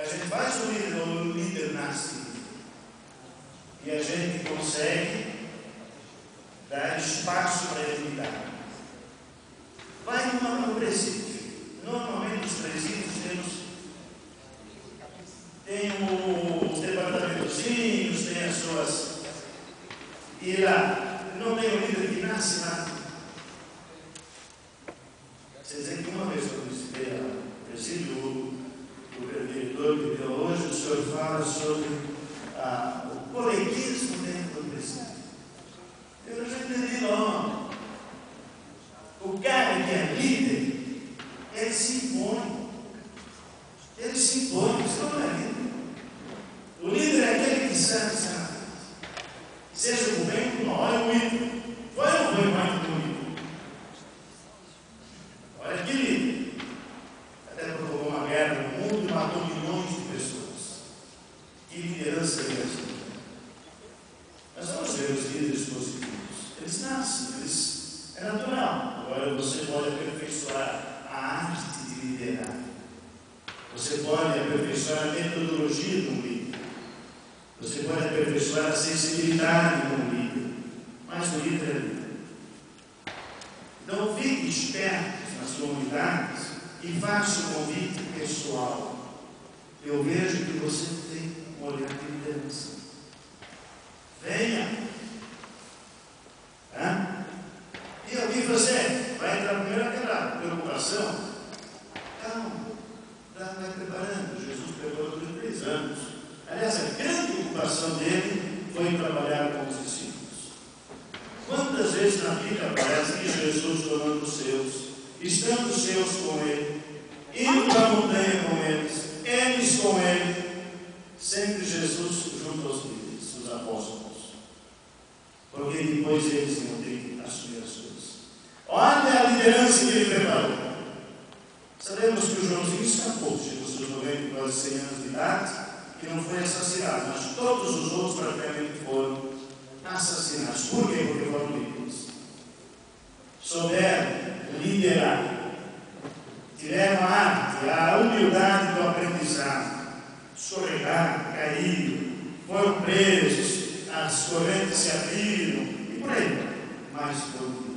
gente faz o líder nasce e a gente consegue dar espaço para ele mudar. Vai no presídio. Normalmente os presídios tem os departamentozinhos, tem as suas. E lá não tem o líder que nasce nada. Quer dizer que uma vez que eu visitei o presídio, o diretor que deu hoje, o senhor fala sobre o coleguismo dentro do presídio. Eu já entendi logo. O cara que é líder, ele se impõe. Ele se impõe, isso não é líder. O líder é aquele que sabe. Seja o bem ou não, olha o líder. Foi ou não foi mais do que o líder? Olha que líder. Até provocou uma guerra no mundo e matou milhões de pessoas. Que liderança é essa? Nós vamos ver os líderes positivos. Eles nascem, é natural. Agora você pode aperfeiçoar a arte de liderar. Você pode aperfeiçoar a metodologia de um líder. Você pode aperfeiçoar a sensibilidade de um líder. Mas o líder é líder. Então fique esperto nas comunidades e faça um convite pessoal. Eu vejo que você tem um olhar de liderança. Venha. E alguém você vai entrar primeiro naquela preocupação. Calma, vai preparando. Jesus preparou por 3 anos. Aliás, a grande preocupação dele foi trabalhar com os discípulos. Quantas vezes na Bíblia aparece que Jesus tomando os seus, estando os seus com ele, indo para a montanha com eles com ele, sempre Jesus junto aos líderes, os apóstolos. Porque depois eles iam ter que assumir as coisas. Olha a liderança que ele preparou. Sabemos que o Joãozinho escapou, chegou aos seus 90, quase 100 anos de idade, que não foi assassinado, mas todos os outros praticamente foram assassinados. Por quê? Porque foram líderes. Souberam liderar, tiveram a arte, a humildade do aprendizado, escorregaram, caíram, foram presos, as correntes se abriram e por aí. Mas foram